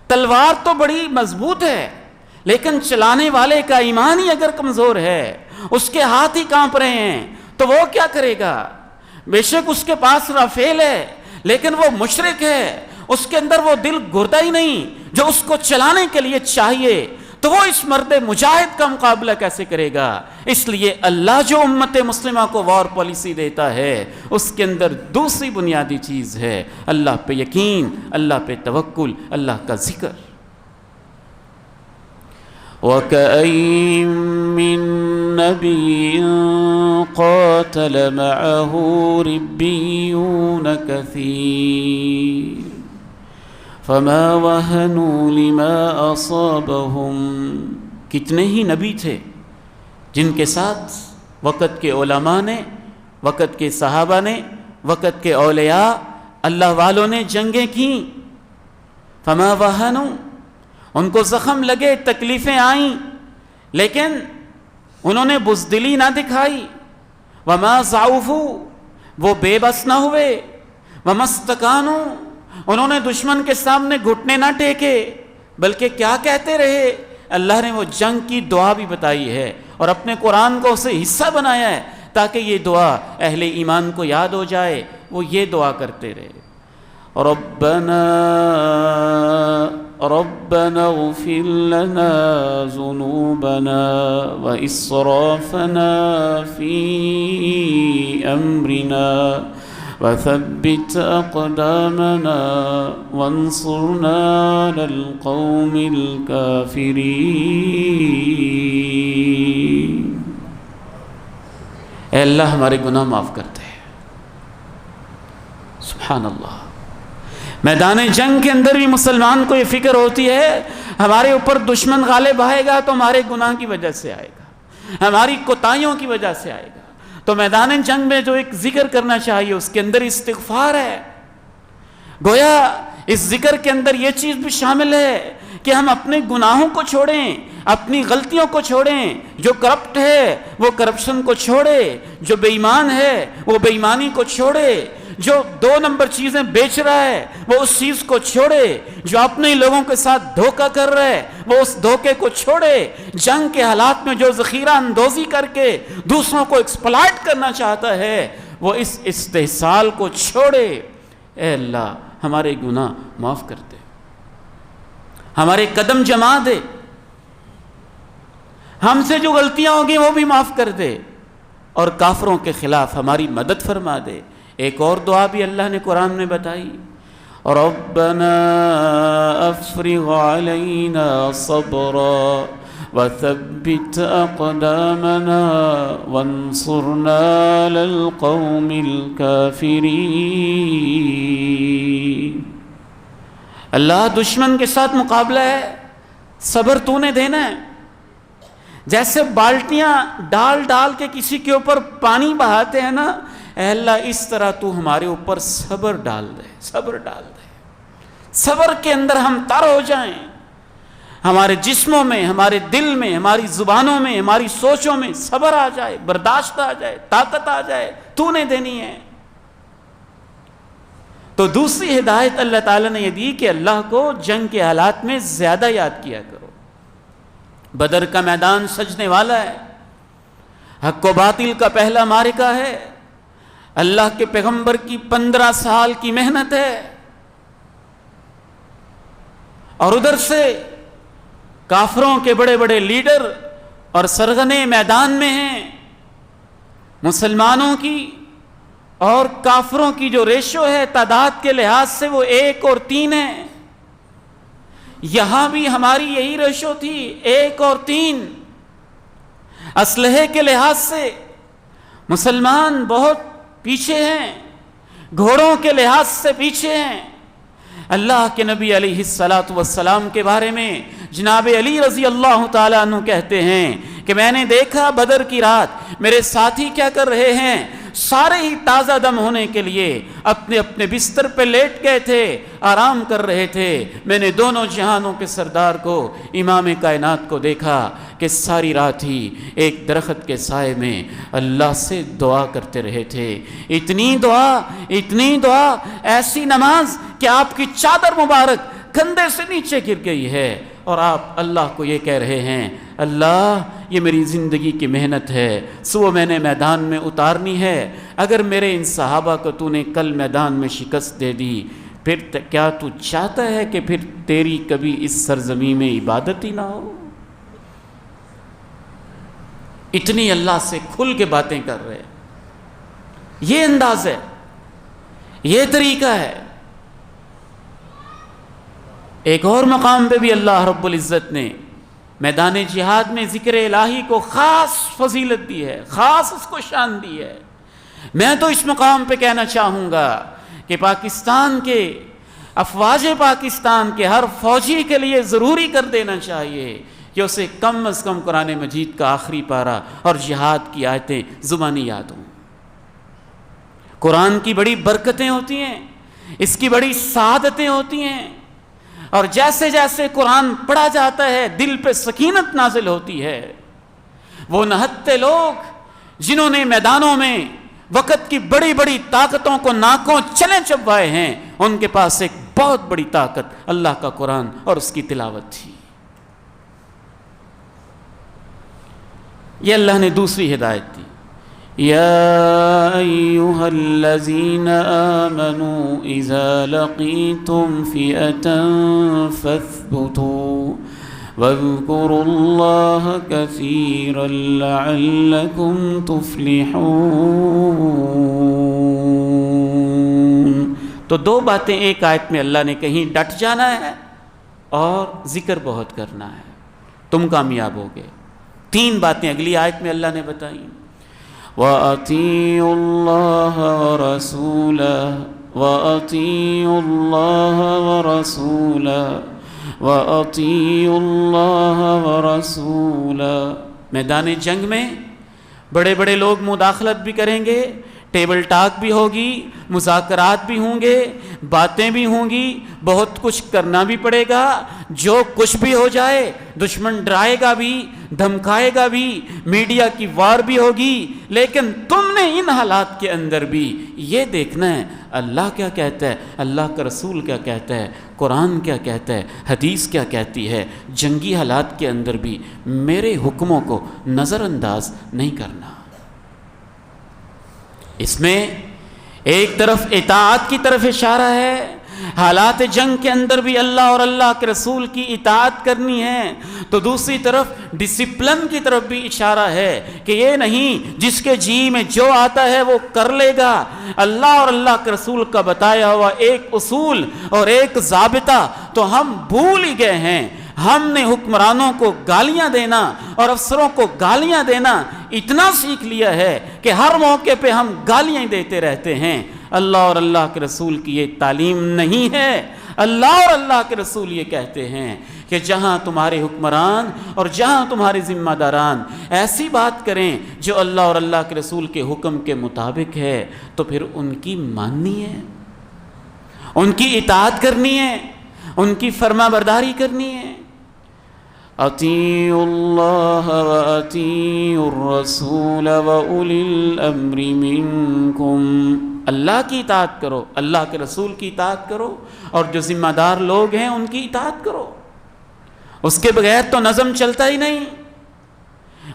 تلوار تو بڑی مضبوط ہے، لیکن چلانے والے کا ایمان ہی اگر کمزور ہے، اس کے ہاتھ ہی کانپ رہے ہیں، تو وہ کیا کرے گا؟ بے شک اس کے پاس رافیل ہے، لیکن وہ مشرک ہے، اس کے اندر وہ دل گردہ ہی نہیں جو اس کو چلانے کے لیے چاہیے، تو وہ اس مرد مجاہد کا مقابلہ کیسے کرے گا؟ اس لیے اللہ جو امت مسلمہ کو وار پالیسی دیتا ہے اس کے اندر دوسری بنیادی چیز ہے اللہ پہ یقین، اللہ پہ توکل، اللہ کا ذکر۔ وَكَأَيٍّ مِّن نَّبِيٍّ قَاتَلَ مَعَهُ رِبِّيُّونَ كَثِيرٌ فَمَا وَهَنُوا لِمَا أَصَابَهُمْ، کتنے ہی نبی تھے جن کے ساتھ وقت کے علماء نے وقت کے صحابہ نے، وقت کے اولیاء اللہ والوں نے جنگیں کیں، فما وہنوا، ان کو زخم لگے، تکلیفیں آئیں، لیکن انہوں نے بزدلی نہ دکھائی، وما ضعفوا، وہ بے بس نہ ہوئے، وما استکانوا، انہوں نے دشمن کے سامنے گھٹنے نہ ٹیکے، بلکہ کیا کہتے رہے؟ اللہ نے وہ جنگ کی دعا بھی بتائی ہے اور اپنے قرآن کو اسے حصہ بنایا ہے تاکہ یہ دعا اہل ایمان کو یاد ہو جائے. وہ یہ دعا کرتے رہے، ربنا اغفر لنا ذنوبنا وإسرافنا في أمرنا وثبت أقدامنا وانصرنا على القوم الكافرين. اے اللہ ہمارے گناہ معاف کرتے ہیں. سبحان اللہ. میدان جنگ کے اندر بھی مسلمان کو یہ فکر ہوتی ہے ہمارے اوپر دشمن غالب آئے گا تو ہمارے گناہ کی وجہ سے آئے گا، ہماری کوتاہیوں کی وجہ سے آئے گا. تو میدان جنگ میں جو ایک ذکر کرنا چاہیے اس کے اندر استغفار ہے. گویا اس ذکر کے اندر یہ چیز بھی شامل ہے کہ ہم اپنے گناہوں کو چھوڑیں، اپنی غلطیوں کو چھوڑیں. جو کرپٹ ہے وہ کرپشن کو چھوڑے، جو بے ایمان ہے وہ بے ایمانی کو چھوڑے، جو 2 نمبر چیزیں بیچ رہا ہے وہ اس چیز کو چھوڑے، جو اپنے لوگوں کے ساتھ دھوکہ کر رہا ہے وہ اس دھوکے کو چھوڑے، جنگ کے حالات میں جو ذخیرہ اندوزی کر کے دوسروں کو ایکسپلائٹ کرنا چاہتا ہے وہ اس استحصال کو چھوڑے. اے اللہ ہمارے گناہ معاف کر دے، ہمارے قدم جما دے، ہم سے جو غلطیاں ہوگی وہ بھی معاف کر دے، اور کافروں کے خلاف ہماری مدد فرما دے. ایک اور دعا بھی اللہ نے قرآن میں بتائی، ربنا افرغ علینا صبرا وثبت اقدامنا وانصرنا علی القوم الکافرین. اللہ دشمن کے ساتھ مقابلہ ہے، صبر تو نے دینا ہے. جیسے بالٹیاں ڈال ڈال کے کسی کے اوپر پانی بہاتے ہیں نا، اے اللہ اس طرح تو ہمارے اوپر صبر ڈال دے، صبر ڈال دے. صبر کے اندر ہم تر ہو جائیں، ہمارے جسموں میں، ہمارے دل میں، ہماری زبانوں میں، ہماری سوچوں میں صبر آ جائے، برداشت آ جائے، طاقت آ جائے. تو نے دینی ہے. تو دوسری ہدایت اللہ تعالیٰ نے یہ دی کہ اللہ کو جنگ کے حالات میں زیادہ یاد کیا کرو. بدر کا میدان سجنے والا ہے، حق و باطل کا پہلا معرکہ ہے، اللہ کے پیغمبر کی 15 سال کی محنت ہے، اور ادھر سے کافروں کے بڑے بڑے لیڈر اور سرغنے میدان میں ہیں. مسلمانوں کی اور کافروں کی جو ریشو ہے تعداد کے لحاظ سے وہ 1 اور 3 ہے. یہاں بھی ہماری یہی ریشو تھی، 1 اور 3. اسلحے کے لحاظ سے مسلمان بہت پیچھے ہیں، گھوڑوں کے لحاظ سے پیچھے ہیں. اللہ کے نبی علیہ الصلاۃ والسلام کے بارے میں جناب علی رضی اللہ تعالیٰ عنہ کہتے ہیں کہ میں نے دیکھا بدر کی رات میرے ساتھی کیا کر رہے ہیں، سارے ہی تازہ دم ہونے کے لیے اپنے اپنے بستر پہ لیٹ گئے تھے، آرام کر رہے تھے. میں نے دونوں جہانوں کے سردار کو، امام کائنات کو دیکھا کہ ساری رات ہی ایک درخت کے سائے میں اللہ سے دعا کرتے رہے تھے. اتنی دعا، ایسی نماز کہ آپ کی چادر مبارک کندھے سے نیچے گر گئی ہے، اور آپ اللہ کو یہ کہہ رہے ہیں اللہ یہ میری زندگی کی محنت ہے، سو میں نے میدان میں اتارنی ہے. اگر میرے ان صحابہ کو تو نے کل میدان میں شکست دے دی، پھر کیا تو چاہتا ہے کہ پھر تیری کبھی اس سرزمین میں عبادت ہی نہ ہو؟ اتنی اللہ سے کھل کے باتیں کر رہے. یہ انداز ہے، یہ طریقہ ہے. ایک اور مقام پہ بھی اللہ رب العزت نے میدان جہاد میں ذکر الہی کو خاص فضیلت دی ہے، خاص اس کو شان دی ہے. میں تو اس مقام پہ کہنا چاہوں گا کہ پاکستان کے، افواج پاکستان کے ہر فوجی کے لیے ضروری کر دینا چاہیے کہ اسے کم از کم قرآن مجید کا آخری پارہ اور جہاد کی آیتیں زبانی یاد ہوں. قرآن کی بڑی برکتیں ہوتی ہیں، اس کی بڑی سعادتیں ہوتی ہیں، اور جیسے جیسے قرآن پڑھا جاتا ہے دل پہ سکینت نازل ہوتی ہے۔ وہ نہتے لوگ جنہوں نے میدانوں میں وقت کی بڑی بڑی طاقتوں کو ناکوں چلے چبوائے ہیں، ان کے پاس ایک بہت بڑی طاقت اللہ کا قرآن اور اس کی تلاوت تھی۔ یہ اللہ نے دوسری ہدایت دی، یا ایھا الذین آمنوا اذا لقیتم فئۃ فاثبتوا واذکروا اللہ کثیرا لعلکم تفلحون۔ تو دو باتیں ایک آیت میں اللہ نے کہیں، ڈٹ جانا ہے اور ذکر بہت کرنا ہے، تم کامیاب ہوگے۔ تین باتیں اگلی آیت میں اللہ نے بتائیں، وَأَطِيعُوا اللَّهَ وَرَسُولَهُ وَأَطِيعُوا اللَّهَ وَرَسُولَهُ وَأَطِيعُوا اللَّهَ وَرَسُولَهُ۔ میدان جنگ میں بڑے بڑے لوگ مداخلت بھی کریں گے، ٹیبل ٹاک بھی ہوگی، مذاکرات بھی ہوں گے، باتیں بھی ہوں گی، بہت کچھ کرنا بھی پڑے گا۔ جو کچھ بھی ہو جائے، دشمن ڈرائے گا بھی، دھمکائے گا بھی، میڈیا کی وار بھی ہوگی، لیکن تم نے ان حالات کے اندر بھی یہ دیکھنا ہے اللہ کیا کہتا ہے، اللہ کا رسول کیا کہتا ہے، قرآن کیا کہتا ہے، حدیث کیا کہتی ہے۔ جنگی حالات کے اندر بھی میرے حکموں کو نظر انداز نہیں کرنا۔ اس میں ایک طرف اطاعت کی طرف اشارہ ہے، حالات جنگ کے اندر بھی اللہ اور اللہ کے رسول کی اطاعت کرنی ہے، تو دوسری طرف ڈسپلن کی طرف بھی اشارہ ہے کہ یہ نہیں جس کے جی میں جو آتا ہے وہ کر لے گا۔ اللہ اور اللہ کے رسول کا بتایا ہوا ایک اصول اور ایک ضابطہ تو ہم بھول ہی گئے ہیں۔ ہم نے حکمرانوں کو گالیاں دینا اور افسروں کو گالیاں دینا اتنا سیکھ لیا ہے کہ ہر موقع پہ ہم گالیاں دیتے رہتے ہیں۔ اللہ اور اللہ کے رسول کی یہ تعلیم نہیں ہے۔ اللہ اور اللہ کے رسول یہ کہتے ہیں کہ جہاں تمہارے حکمران اور جہاں تمہارے ذمہ داران ایسی بات کریں جو اللہ اور اللہ کے رسول کے حکم کے مطابق ہے تو پھر ان کی ماننی ہے، ان کی اطاعت کرنی ہے، ان کی فرما برداری کرنی ہے۔ اطیعوا اللہ واطیعوا الرسول واولی الامر منکم۔ اللہ کی اطاعت کرو، اللہ کے رسول کی اطاعت کرو، اور جو ذمہ دار لوگ ہیں ان کی اطاعت کرو۔ اس کے بغیر تو نظم چلتا ہی نہیں۔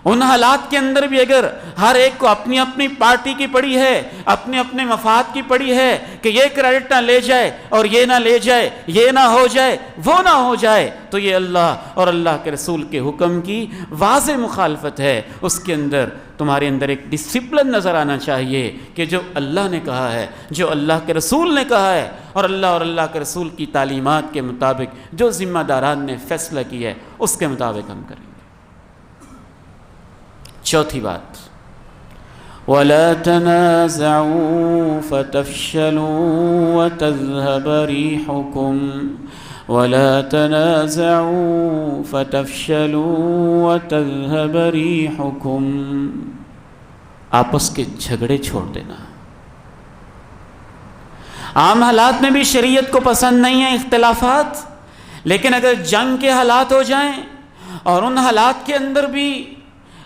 ان حالات کے اندر بھی اگر ہر ایک کو اپنی اپنی پارٹی کی پڑی ہے، اپنے اپنے مفاد کی پڑی ہے کہ یہ کریڈٹ نہ لے جائے اور یہ نہ لے جائے، یہ نہ ہو جائے، وہ نہ ہو جائے، تو یہ اللہ اور اللہ کے رسول کے حکم کی واضح مخالفت ہے۔ اس کے اندر تمہارے اندر ایک ڈسپلن نظر آنا چاہیے کہ جو اللہ نے کہا ہے، جو اللہ کے رسول نے کہا ہے، اور اللہ اور اللہ کے رسول کی تعلیمات کے مطابق جو ذمہ داران نے فیصلہ کیا ہے اس کے مطابق ہم کریں گے۔ چوتھی بات، وَلَا تَنَازَعُوا فَتَفْشَلُوا وَتَذْهَبَ رِيحُكُمْ وَلَا تَنَازَعُوا فَتَفْشَلُوا وَتَذْهَبَ رِيحُكُمْ۔ آپس کے جھگڑے چھوڑ دینا۔ عام حالات میں بھی شریعت کو پسند نہیں ہیں اختلافات، لیکن اگر جنگ کے حالات ہو جائیں اور ان حالات کے اندر بھی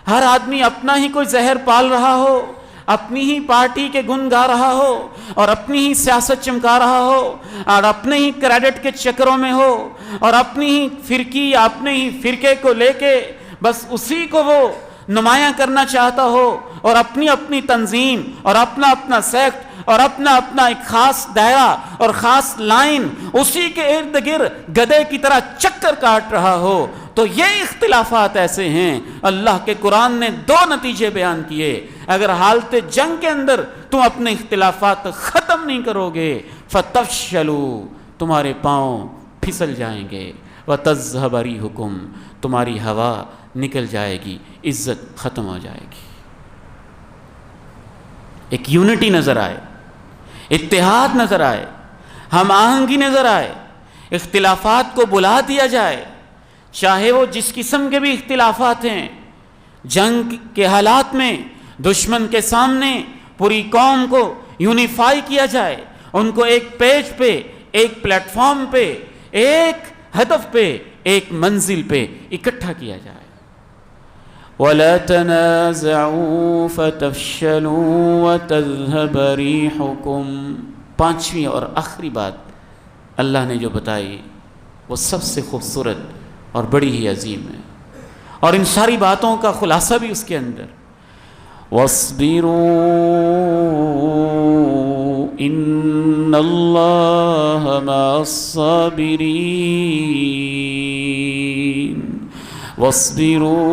ہر آدمی اپنا ہی کوئی زہر پال رہا ہو، اپنی ہی پارٹی کے گن گا رہا ہو اور اپنی ہی سیاست چمکا رہا ہو اور اپنے ہی کریڈٹ کے چکروں میں ہو اور اپنی ہی فرقی یا اپنے ہی فرقے کو لے کے بس اسی کو وہ نمایاں کرنا چاہتا ہو اور اپنی اپنی تنظیم اور اپنا اپنا سیکٹ اور اپنا اپنا ایک خاص دائرہ اور خاص لائن اسی کے ارد گرد گدھے کی طرح چکر کاٹ رہا ہو، تو یہ اختلافات ایسے ہیں۔ اللہ کے قرآن نے دو نتیجے بیان کیے۔ اگر حالت جنگ کے اندر تم اپنے اختلافات ختم نہیں کرو گے، فتفشلوا، تمہارے پاؤں پھسل جائیں گے، وتذهب ريحكم، تمہاری ہوا نکل جائے گی، عزت ختم ہو جائے گی۔ ایک یونٹی نظر آئے، اتحاد نظر آئے، ہم آہنگی نظر آئے، اختلافات کو بلا دیا جائے، چاہے وہ جس قسم کے بھی اختلافات ہیں۔ جنگ کے حالات میں دشمن کے سامنے پوری قوم کو یونیفائی کیا جائے، ان کو ایک پیج پہ، ایک پلیٹ فارم پہ، ایک ہدف پہ، ایک منزل پہ اکٹھا کیا جائے۔ وَلَا تَنَازَعُوا فَتَفْشَلُوا وَتَذْهَبَ رِيحُكُمْ۔ پانچویں اور آخری بات اللہ نے جو بتائی وہ سب سے خوبصورت اور بڑی ہی عظیم ہے، اور ان ساری باتوں کا خلاصہ بھی اس کے اندر، وَاصْبِرُوا إِنَّ اللَّهَ مَعَ الصَّابِرِينَ، وَاصْبِرُوا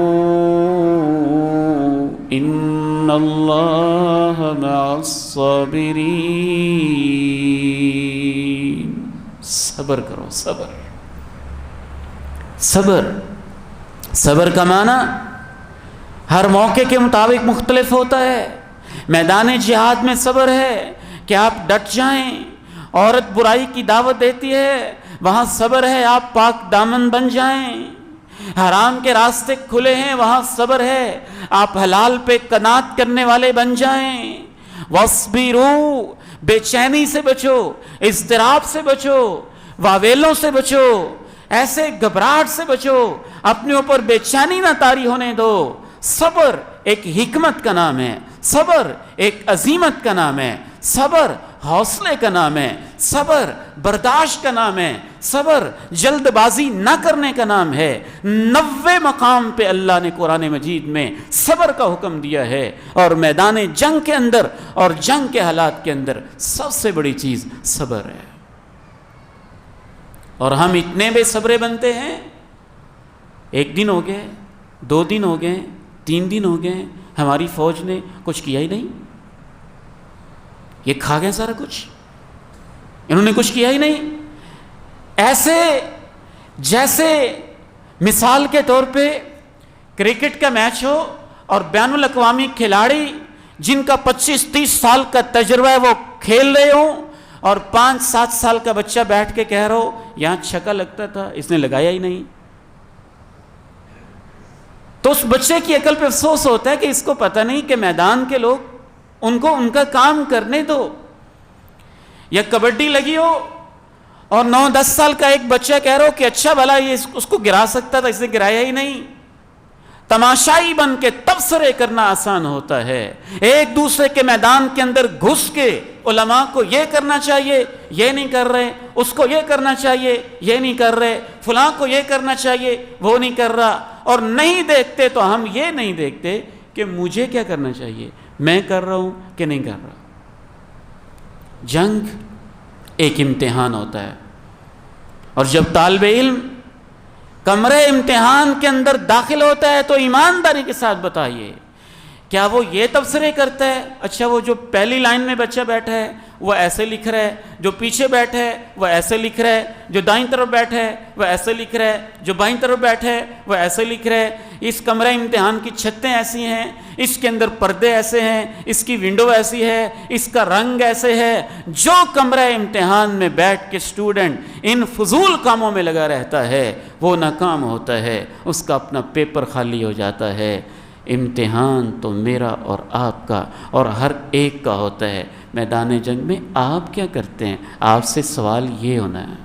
إِنَّ اللَّهَ مَعَ الصَّابِرِينَ۔ صبر کرو، صبر، صبر، صبر کا معنی ہر موقع کے مطابق مختلف ہوتا ہے۔ میدان جہاد میں صبر ہے کہ آپ ڈٹ جائیں، عورت برائی کی دعوت دیتی ہے، وہاں صبر ہے آپ پاک دامن بن جائیں، حرام کے راستے کھلے ہیں، وہاں صبر ہے آپ حلال پہ قناعت کرنے والے بن جائیں۔ وَاصْبِرُوا، بے چینی سے بچو، اضطراب سے بچو، واویلوں سے بچو، ایسے گھبراہٹ سے بچو، اپنے اوپر بے چینی نہ طاری ہونے دو۔ صبر ایک حکمت کا نام ہے، صبر ایک عظیمت کا نام ہے، صبر حوصلے کا نام ہے، صبر برداشت کا نام ہے، صبر جلد بازی نہ کرنے کا نام ہے۔ 90 مقام پہ اللہ نے قرآن مجید میں صبر کا حکم دیا ہے، اور میدان جنگ کے اندر اور جنگ کے حالات کے اندر سب سے بڑی چیز صبر ہے۔ اور ہم اتنے بے صبرے بنتے ہیں، ایک دن ہو گئے، 2 دن ہو گئے، 3 دن ہو گئے، ہماری فوج نے کچھ کیا ہی نہیں، یہ کھا گئے سارا کچھ، انہوں نے کچھ کیا ہی نہیں۔ ایسے جیسے مثال کے طور پہ کرکٹ کا میچ ہو اور بین الاقوامی کھلاڑی جن کا 25-30 سال کا تجربہ ہے وہ کھیل رہے ہوں، اور 5-7 سال کا بچہ بیٹھ کے کہہ رہا ہو یہاں چھکا لگتا تھا اس نے لگایا ہی نہیں، تو اس بچے کی عقل پہ افسوس ہوتا ہے کہ اس کو پتہ نہیں کہ میدان کے لوگ ان کو ان کا کام کرنے دو۔ یا کبڈی لگی ہو اور 9-10 سال کا ایک بچہ کہہ رہا ہو کہ اچھا بھلا یہ اس کو گرا سکتا تھا، اس نے گرایا ہی نہیں۔ تماشائی بن کے تبصرے کرنا آسان ہوتا ہے، ایک دوسرے کے میدان کے اندر گھس کے علماء کو یہ کرنا چاہیے یہ نہیں کر رہے، اس کو یہ کرنا چاہیے یہ نہیں کر رہے، فلاں کو یہ کرنا چاہیے وہ نہیں کر رہا، اور نہیں دیکھتے تو ہم یہ نہیں دیکھتے کہ مجھے کیا کرنا چاہیے، میں کر رہا ہوں کہ نہیں کر رہا۔ جنگ ایک امتحان ہوتا ہے، اور جب طالب علم کمرے امتحان کے اندر داخل ہوتا ہے تو ایمانداری کے ساتھ بتائیے، کیا وہ یہ تبصرے کرتا ہے اچھا وہ جو پہلی لائن میں بچہ بیٹھا ہے وہ ایسے لکھ رہا ہے، جو پیچھے بیٹھا ہے وہ ایسے لکھ رہا ہے، جو دائیں طرف بیٹھا ہے وہ ایسے لکھ رہا ہے، جو بائیں طرف بیٹھا ہے وہ ایسے لکھ رہا ہے، اس کمرہ امتحان کی چھتیں ایسی ہیں، اس کے اندر پردے ایسے ہیں، اس کی ونڈو ایسی ہے، اس کا رنگ ایسے ہے۔ جو کمرہ امتحان میں بیٹھ کے اسٹوڈنٹ ان فضول کاموں میں لگا رہتا ہے وہ ناکام ہوتا ہے، اس کا اپنا پیپر خالی ہو جاتا ہے۔ امتحان تو میرا اور آپ کا اور ہر ایک کا ہوتا ہے۔ میدان جنگ میں آپ کیا کرتے ہیں؟ آپ سے سوال یہ ہونا ہے،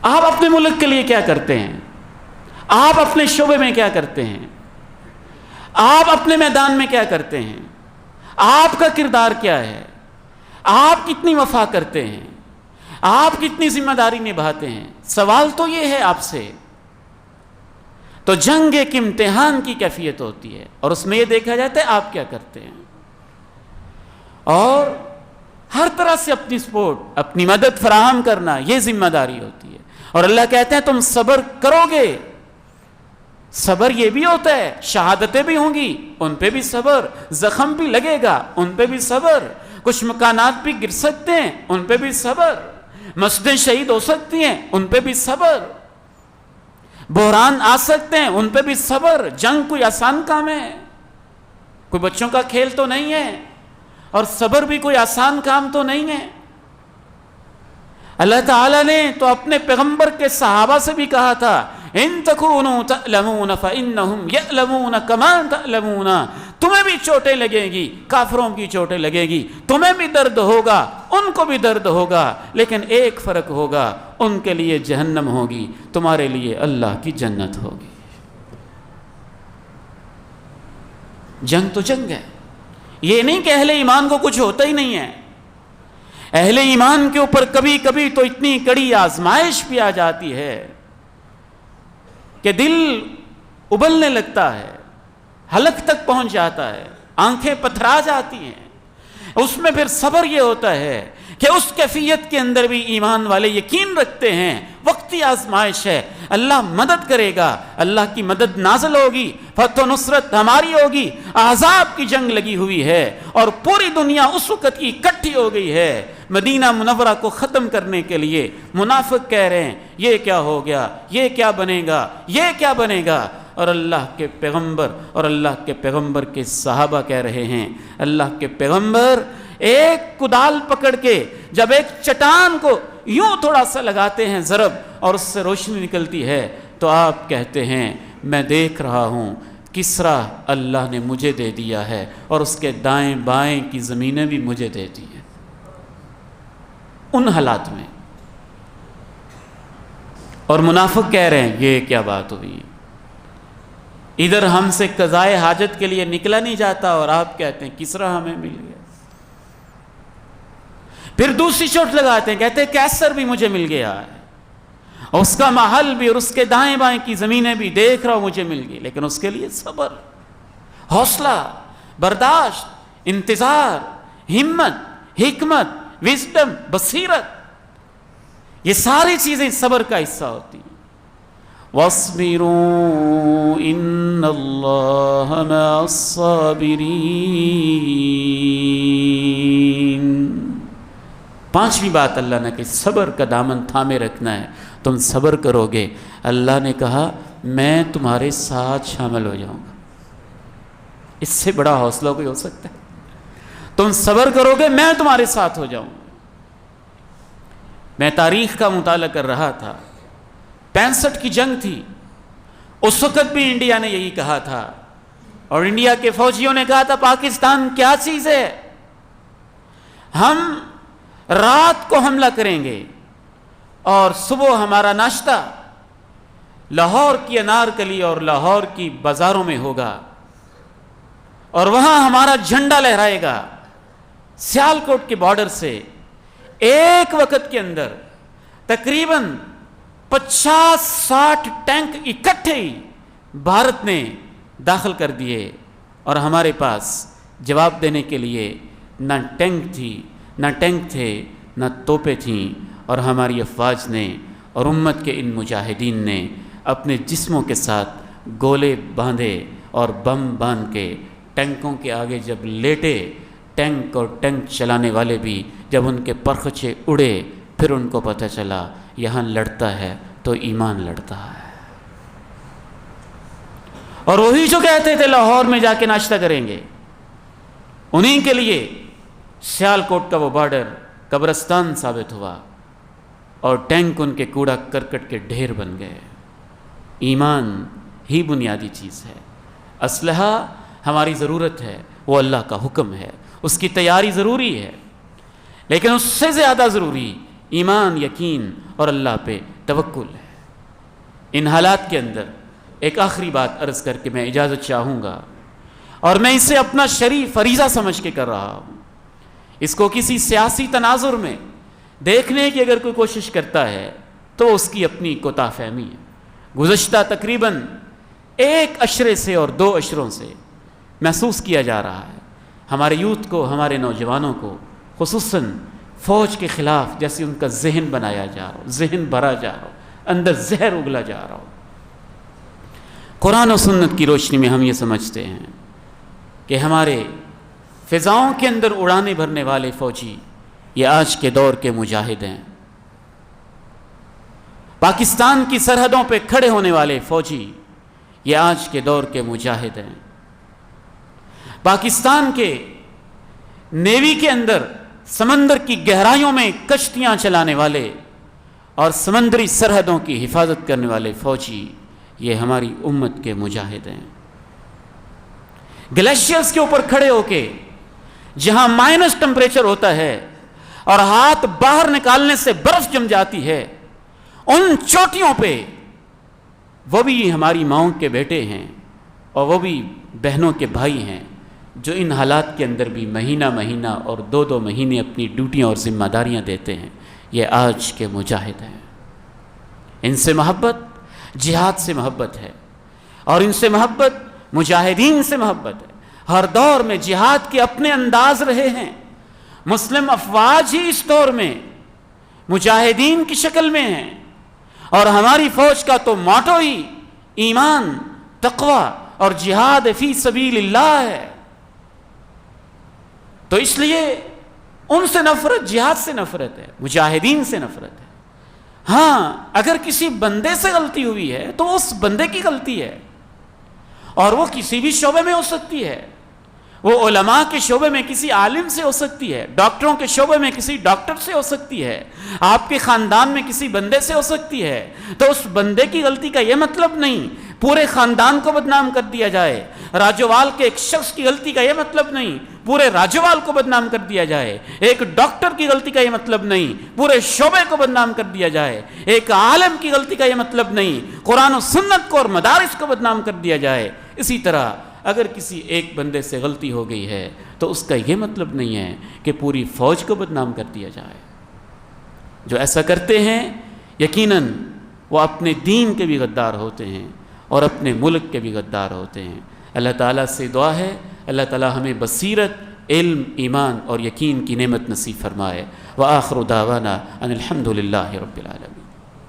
آپ اپنے ملک کے لیے کیا کرتے ہیں؟ آپ اپنے شعبے میں کیا کرتے ہیں؟ آپ اپنے میدان میں کیا کرتے ہیں؟ آپ کا کردار کیا ہے؟ آپ کتنی وفا کرتے ہیں؟ آپ کتنی ذمہ داری نبھاتے ہیں؟ سوال تو یہ ہے آپ سے۔ تو جنگ ایک امتحان کی کیفیت ہوتی ہے، اور اس میں یہ دیکھا جاتا ہے آپ کیا کرتے ہیں، اور ہر طرح سے اپنی سپورٹ، اپنی مدد فراہم کرنا یہ ذمہ داری ہوتی ہے۔ اور اللہ کہتے ہیں تم صبر کرو گے، صبر یہ بھی ہوتا ہے شہادتیں بھی ہوں گی ان پہ بھی صبر، زخم بھی لگے گا ان پہ بھی صبر، کچھ مکانات بھی گر سکتے ہیں ان پہ بھی صبر، مسجدیں شہید ہو سکتی ہیں ان پہ بھی صبر، بحران آ سکتے ہیں ان پہ بھی صبر۔ جنگ کوئی آسان کام ہے، کوئی بچوں کا کھیل تو نہیں ہے، اور صبر بھی کوئی آسان کام تو نہیں ہے۔ اللہ تعالیٰ نے تو اپنے پیغمبر کے صحابہ سے بھی کہا تھا ان تکونوا تعلمون فانہم یعلمون کما تعلمون، تمہیں بھی چوٹیں لگے گی، کافروں کی چوٹیں لگے گی، تمہیں بھی درد ہوگا، ان کو بھی درد ہوگا، لیکن ایک فرق ہوگا، ان کے لیے جہنم ہوگی، تمہارے لیے اللہ کی جنت ہوگی۔ جنگ تو جنگ ہے، یہ نہیں کہ اہل ایمان کو کچھ ہوتا ہی نہیں ہے۔ اہل ایمان کے اوپر کبھی کبھی تو اتنی کڑی آزمائش بھی آ جاتی ہے کہ دل ابلنے لگتا ہے، حلق تک پہنچ جاتا ہے، آنکھیں پتھرا جاتی ہیں۔ اس میں پھر صبر یہ ہوتا ہے کہ اس کیفیت کے اندر بھی ایمان والے یقین رکھتے ہیں وقتی آزمائش ہے، اللہ مدد کرے گا، اللہ کی مدد نازل ہوگی، فتح و نصرت ہماری ہوگی۔ احزاب کی جنگ لگی ہوئی ہے اور پوری دنیا اس وقت کی اکٹھی ہو گئی ہے مدینہ منورہ کو ختم کرنے کے لیے۔ منافق کہہ رہے ہیں یہ کیا ہو گیا، یہ کیا بنے گا، یہ کیا بنے گا، اور اللہ کے پیغمبر اور اللہ کے پیغمبر کے صحابہ کہہ رہے ہیں، اللہ کے پیغمبر ایک کدال پکڑ کے جب ایک چٹان کو یوں تھوڑا سا لگاتے ہیں ضرب اور اس سے روشنی نکلتی ہے تو آپ کہتے ہیں میں دیکھ رہا ہوں کسرا اللہ نے مجھے دے دیا ہے اور اس کے دائیں بائیں کی زمینیں بھی مجھے دے دی ہیں۔ ان حالات میں اور منافق کہہ رہے ہیں یہ کیا بات ہوئی، ادھر ہم سے قضائے حاجت کے لیے نکلا نہیں جاتا اور آپ کہتے ہیں کسرا ہمیں مل گیا۔ پھر دوسری چوٹ لگاتے ہیں، کہتے ہیں کیسر بھی مجھے مل گیا ہے، اور اس کا محل بھی اور اس کے دائیں بائیں کی زمینیں بھی دیکھ رہا ہوں مجھے مل گئی، لیکن اس کے لیے صبر، حوصلہ، برداشت، انتظار، ہمت، حکمت، وزڈم، بصیرت، یہ ساری چیزیں صبر کا حصہ ہوتی ہیں۔ وَاصْبِرُوا إِنَّ اللَّهَ مَعَ الصَّابِرِينَ۔ پانچویں بات اللہ نے کہ صبر کا دامن تھامے رکھنا ہے، تم صبر کرو گے، اللہ نے کہا میں تمہارے ساتھ شامل ہو جاؤں گا۔ اس سے بڑا حوصلہ کوئی ہو سکتا ہے؟ تم صبر کرو گے میں تمہارے ساتھ ہو جاؤں گا۔ میں تاریخ کا مطالعہ کر رہا تھا، 65 کی جنگ تھی، اس وقت بھی انڈیا نے یہی کہا تھا اور انڈیا کے فوجیوں نے کہا تھا پاکستان کیا چیز ہے، ہم رات کو حملہ کریں گے اور صبح ہمارا ناشتہ لاہور کی انارکلی اور لاہور کی بازاروں میں ہوگا اور وہاں ہمارا جھنڈا لہرائے گا سیالکوٹ کے بارڈر سے۔ ایک وقت کے اندر تقریباً 50-60 ٹینک اکٹھے ہی بھارت نے داخل کر دیے اور ہمارے پاس جواب دینے کے لیے نہ ٹینک تھے نہ توپیں تھیں، اور ہماری افواج نے اور امت کے ان مجاہدین نے اپنے جسموں کے ساتھ گولے باندھے اور بم باندھ کے ٹینکوں کے آگے جب لیٹے، ٹینک اور ٹینک چلانے والے بھی جب ان کے پرخچے اڑے پھر ان کو پتہ چلا یہاں لڑتا ہے تو ایمان لڑتا ہے۔ اور وہی جو کہتے تھے لاہور میں جا کے ناشتہ کریں گے، انہی کے لیے سیالکوٹ کا وہ بارڈر قبرستان ثابت ہوا اور ٹینک ان کے کوڑا کرکٹ کے ڈھیر بن گئے۔ ایمان ہی بنیادی چیز ہے، اسلحہ ہماری ضرورت ہے، وہ اللہ کا حکم ہے، اس کی تیاری ضروری ہے، لیکن اس سے زیادہ ضروری ایمان، یقین اور اللہ پہ توکل ہے۔ ان حالات کے اندر ایک آخری بات عرض کر کے میں اجازت چاہوں گا، اور میں اسے اپنا شرعی فریضہ سمجھ کے کر رہا ہوں۔ اس کو کسی سیاسی تناظر میں دیکھنے کی اگر کوئی کوشش کرتا ہے تو اس کی اپنی کوتاہ فہمی ہے۔ گزشتہ تقریباً 1 عشرے سے اور 2 عشروں سے محسوس کیا جا رہا ہے ہمارے یوتھ کو، ہمارے نوجوانوں کو، خصوصاً فوج کے خلاف جیسے ان کا ذہن بنایا جا رہا ہو، ذہن بھرا جا رہا ہو، اندر زہر اگلا جا رہا ہو۔ قرآن و سنت کی روشنی میں ہم یہ سمجھتے ہیں کہ ہمارے فضاؤں کے اندر اڑانے بھرنے والے فوجی یہ آج کے دور کے مجاہد ہیں۔ پاکستان کی سرحدوں پہ کھڑے ہونے والے فوجی یہ آج کے دور کے مجاہد ہیں۔ پاکستان کے نیوی کے اندر سمندر کی گہرائیوں میں کشتیاں چلانے والے اور سمندری سرحدوں کی حفاظت کرنے والے فوجی یہ ہماری امت کے مجاہد ہیں۔ گلیشیئرز کے اوپر کھڑے ہو کے جہاں مائنس ٹمپریچر ہوتا ہے اور ہاتھ باہر نکالنے سے برف جم جاتی ہے، ان چوٹیوں پہ وہ بھی ہماری ماؤں کے بیٹے ہیں اور وہ بھی بہنوں کے بھائی ہیں جو ان حالات کے اندر بھی مہینہ مہینہ اور 2 مہینے اپنی ڈیوٹیاں اور ذمہ داریاں دیتے ہیں۔ یہ آج کے مجاہد ہیں۔ ان سے محبت جہاد سے محبت ہے، اور ان سے محبت مجاہدین سے محبت ہے۔ ہر دور میں جہاد کے اپنے انداز رہے ہیں۔ مسلم افواج ہی اس دور میں مجاہدین کی شکل میں ہیں، اور ہماری فوج کا تو موٹو ہی ایمان، تقوی اور جہاد فی سبیل اللہ ہے۔ تو اس لیے ان سے نفرت جہاد سے نفرت ہے، مجاہدین سے نفرت ہے۔ ہاں، اگر کسی بندے سے غلطی ہوئی ہے تو اس بندے کی غلطی ہے، اور وہ کسی بھی شعبے میں ہو سکتی ہے۔ وہ علماء کے شعبے میں کسی عالم سے ہو سکتی ہے، ڈاکٹروں کے شعبے میں کسی ڈاکٹر سے ہو سکتی ہے، آپ کے خاندان میں کسی بندے سے ہو سکتی ہے۔ تو اس بندے کی غلطی کا یہ مطلب نہیں پورے خاندان کو بدنام کر دیا جائے۔ راجوال کے ایک شخص کی غلطی کا یہ مطلب نہیں پورے راجوال کو بدنام کر دیا جائے۔ ایک ڈاکٹر کی غلطی کا یہ مطلب نہیں پورے شعبے کو بدنام کر دیا جائے۔ ایک عالم کی غلطی کا یہ مطلب نہیں قرآن و سنت کو اور مدارس کو بدنام کر دیا جائے۔ اسی طرح اگر کسی ایک بندے سے غلطی ہو گئی ہے تو اس کا یہ مطلب نہیں ہے کہ پوری فوج کو بدنام کر دیا جائے۔ جو ایسا کرتے ہیں یقیناً وہ اپنے دین کے بھی غدار ہوتے ہیں اور اپنے ملک کے بھی غدار ہوتے ہیں۔ اللہ تعالیٰ سے دعا ہے اللہ تعالیٰ ہمیں بصیرت، علم، ایمان اور یقین کی نعمت نصیب فرمائے۔ وآخر دعوانا ان الحمد للہ رب العالمین۔